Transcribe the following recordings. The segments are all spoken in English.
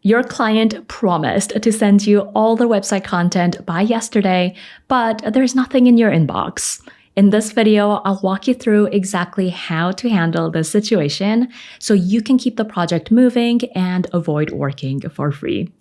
Your client promised to send you all their website content by yesterday, but there's nothing in your inbox. In this video, I'll walk you through exactly how to handle this situation so you can keep the project moving and avoid working for free.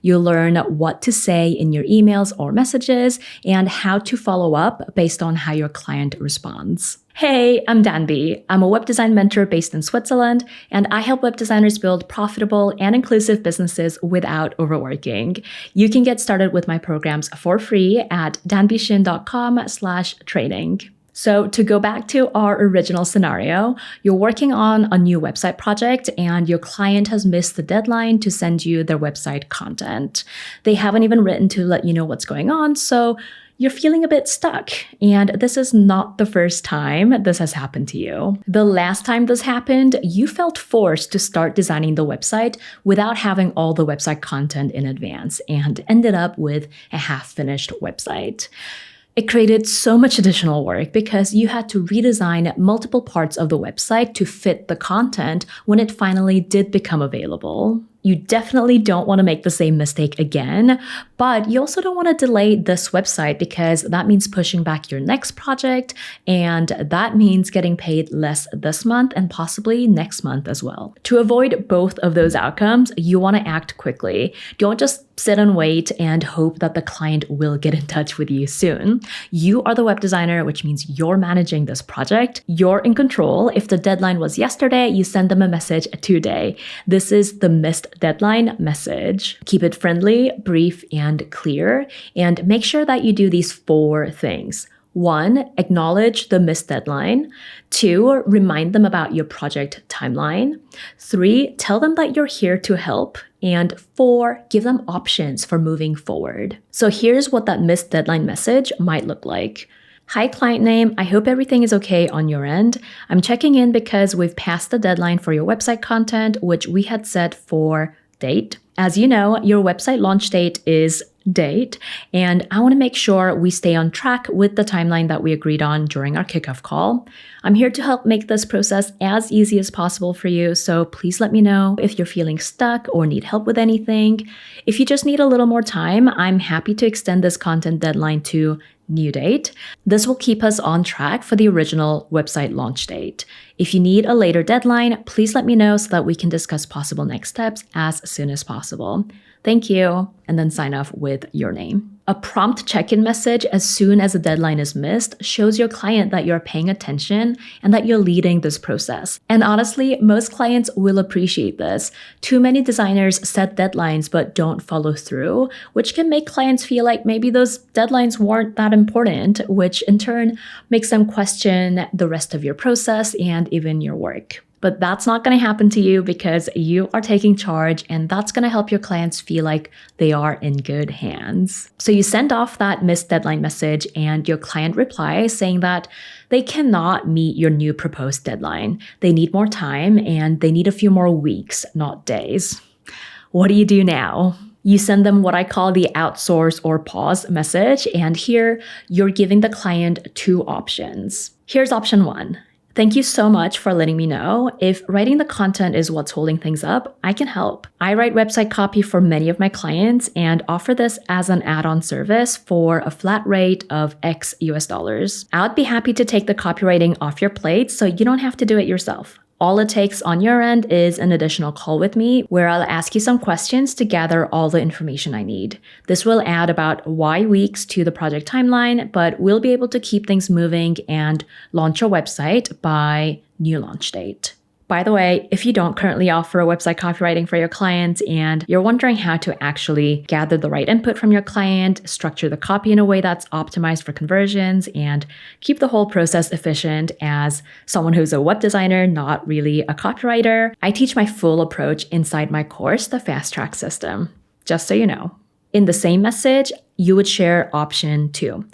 You'll learn what to say in your emails or messages and how to follow up based on how your client responds. Hey, I'm Danbee. I'm a web design mentor based in Switzerland, and I help web designers build profitable and inclusive businesses without overworking. You can get started with my programs for free at danbeeshin.com/training. So to go back to our original scenario, you're working on a new website project and your client has missed the deadline to send you their website content. They haven't even written to let you know what's going on, so you're feeling a bit stuck. And this is not the first time this has happened to you. The last time this happened, you felt forced to start designing the website without having all the website content in advance and ended up with a half-finished website. It created so much additional work because you had to redesign multiple parts of the website to fit the content when it finally did become available. You definitely don't want to make the same mistake again, but you also don't want to delay this website because that means pushing back your next project, and that means getting paid less this month and possibly next month as well. To avoid both of those outcomes, you want to act quickly. Don't just sit and wait and hope that the client will get in touch with you soon. You are the web designer, which means you're managing this project. You're in control. If the deadline was yesterday, you send them a message today. This is the missed deadline message. Keep it friendly, brief, and clear, and make sure that you do these 4 things. 1, acknowledge the missed deadline. 2, remind them about your project timeline. 3, tell them that you're here to help. And 4, give them options for moving forward. So here's what that missed deadline message might look like. Hi, client name. I hope everything is okay on your end. I'm checking in because we've passed the deadline for your website content, which we had set for date. As you know, your website launch date is date, and I want to make sure we stay on track with the timeline that we agreed on during our kickoff call. I'm here to help make this process as easy as possible for you, so please let me know if you're feeling stuck or need help with anything. If you just need a little more time, I'm happy to extend this content deadline to new date. This will keep us on track for the original website launch date. If you need a later deadline, please let me know so that we can discuss possible next steps as soon as possible. Thank you, and then sign off with your name. A prompt check-in message as soon as a deadline is missed shows your client that you're paying attention and that you're leading this process. And honestly, most clients will appreciate this. Too many designers set deadlines but don't follow through, which can make clients feel like maybe those deadlines weren't that important, which in turn makes them question the rest of your process and even your work. But that's not going to happen to you because you are taking charge, and that's going to help your clients feel like they are in good hands. So you send off that missed deadline message and your client replies saying that they cannot meet your new proposed deadline. They need more time and they need a few more weeks, not days. What do you do now? You send them what I call the outsource or pause message, and here you're giving the client 2 options. Here's option 1. Thank you so much for letting me know. If writing the content is what's holding things up, I can help. I write website copy for many of my clients and offer this as an add-on service for a flat rate of X US dollars. I would be happy to take the copywriting off your plate so you don't have to do it yourself. All it takes on your end is an additional call with me where I'll ask you some questions to gather all the information I need. This will add about Y weeks to the project timeline, but we'll be able to keep things moving and launch your website by new launch date. By the way, if you don't currently offer a website copywriting for your clients and you're wondering how to actually gather the right input from your client, structure the copy in a way that's optimized for conversions, and keep the whole process efficient as someone who's a web designer, not really a copywriter, I teach my full approach inside my course, the Fast Track System, just so you know. In the same message, you would share option 2.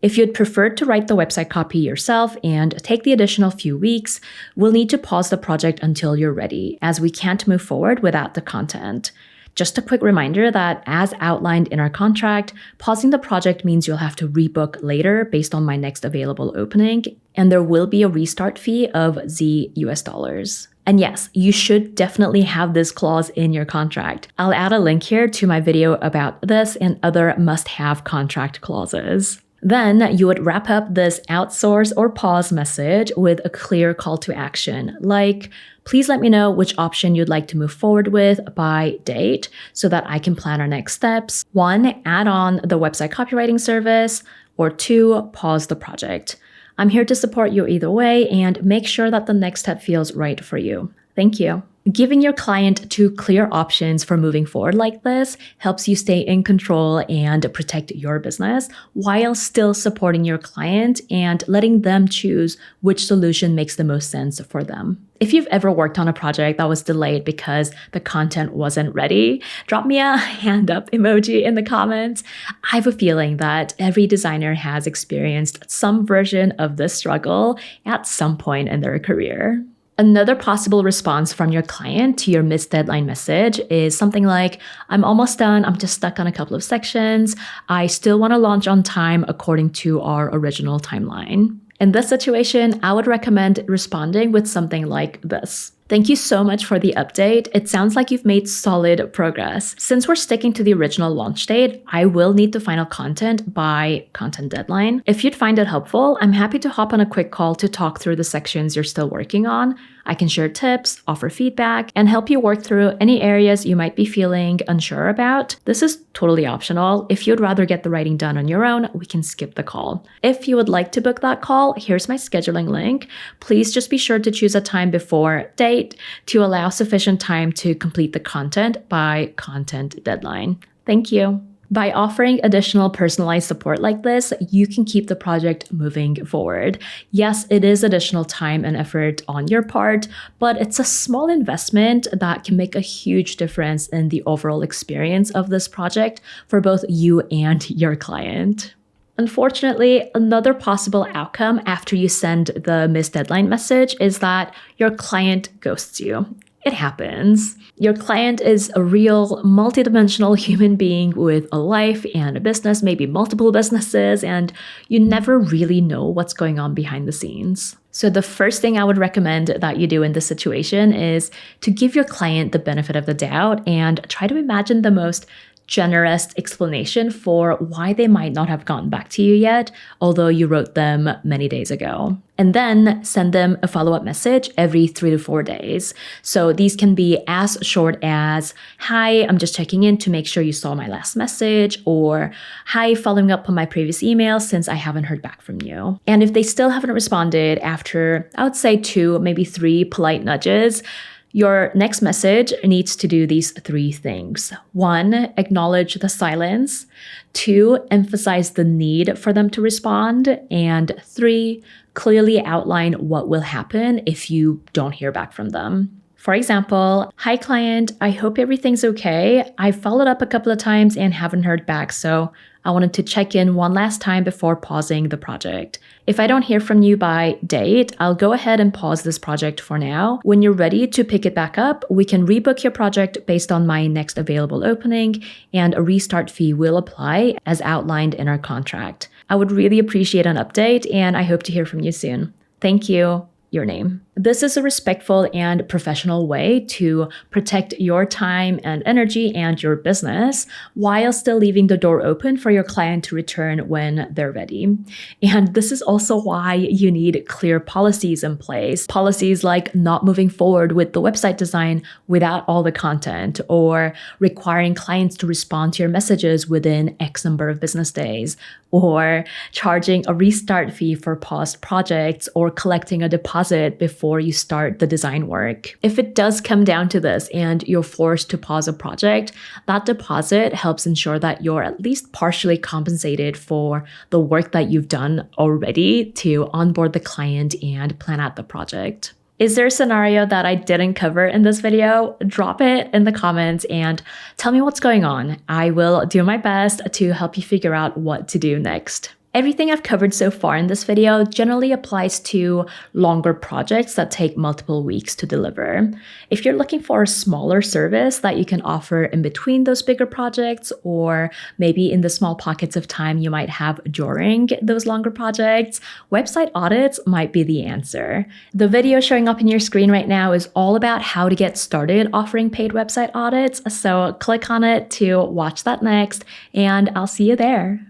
If you'd prefer to write the website copy yourself and take the additional few weeks, we'll need to pause the project until you're ready, as we can't move forward without the content. Just a quick reminder that as outlined in our contract, pausing the project means you'll have to rebook later based on my next available opening, and there will be a restart fee of Z US dollars. And yes, you should definitely have this clause in your contract. I'll add a link here to my video about this and other must-have contract clauses. Then you would wrap up this outsource or pause message with a clear call to action, like, please let me know which option you'd like to move forward with by date so that I can plan our next steps. 1, add on the website copywriting service, or 2, pause the project. I'm here to support you either way and make sure that the next step feels right for you. Thank you. Giving your client 2 clear options for moving forward like this helps you stay in control and protect your business while still supporting your client and letting them choose which solution makes the most sense for them. If you've ever worked on a project that was delayed because the content wasn't ready, drop me a hand up emoji in the comments. I have a feeling that every designer has experienced some version of this struggle at some point in their career. Another possible response from your client to your missed deadline message is something like, I'm almost done, I'm just stuck on a couple of sections. I still want to launch on time according to our original timeline. In this situation, I would recommend responding with something like this. Thank you so much for the update. It sounds like you've made solid progress. Since we're sticking to the original launch date, I will need the final content by content deadline. If you'd find it helpful, I'm happy to hop on a quick call to talk through the sections you're still working on. I can share tips, offer feedback, and help you work through any areas you might be feeling unsure about. This is totally optional. If you'd rather get the writing done on your own, we can skip the call. If you would like to book that call, here's my scheduling link. Please just be sure to choose a time before date to allow sufficient time to complete the content by content deadline. Thank you. By offering additional personalized support like this, you can keep the project moving forward. Yes, it is additional time and effort on your part, but it's a small investment that can make a huge difference in the overall experience of this project for both you and your client. Unfortunately, another possible outcome after you send the missed deadline message is that your client ghosts you. It happens. Your client is a real multidimensional human being with a life and a business, maybe multiple businesses, and you never really know what's going on behind the scenes. So the first thing I would recommend that you do in this situation is to give your client the benefit of the doubt and try to imagine the most generous explanation for why they might not have gotten back to you yet, although you wrote them many days ago. And then send them a follow-up message every 3 to 4 days. So these can be as short as, hi, I'm just checking in to make sure you saw my last message, or hi, following up on my previous email since I haven't heard back from you. And if they still haven't responded after, I would say 2, maybe 3 polite nudges, your next message needs to do these 3 things. 1, acknowledge the silence. 2, emphasize the need for them to respond. And 3, clearly outline what will happen if you don't hear back from them. For example, hi client, I hope everything's okay. I followed up a couple of times and haven't heard back, so I wanted to check in one last time before pausing the project. If I don't hear from you by date, I'll go ahead and pause this project for now. When you're ready to pick it back up, we can rebook your project based on my next available opening, and a restart fee will apply as outlined in our contract. I would really appreciate an update, and I hope to hear from you soon. Thank you. Your name. This is a respectful and professional way to protect your time and energy and your business while still leaving the door open for your client to return when they're ready. And this is also why you need clear policies in place. Policies like not moving forward with the website design without all the content, or requiring clients to respond to your messages within X number of business days, or charging a restart fee for paused projects, or collecting a deposit before you start the design work. If it does come down to this and you're forced to pause a project, that deposit helps ensure that you're at least partially compensated for the work that you've done already to onboard the client and plan out the project. Is there a scenario that I didn't cover in this video? Drop it in the comments and tell me what's going on. I will do my best to help you figure out what to do next. Everything I've covered so far in this video generally applies to longer projects that take multiple weeks to deliver. If you're looking for a smaller service that you can offer in between those bigger projects, or maybe in the small pockets of time you might have during those longer projects, website audits might be the answer. The video showing up in your screen right now is all about how to get started offering paid website audits, so click on it to watch that next, and I'll see you there.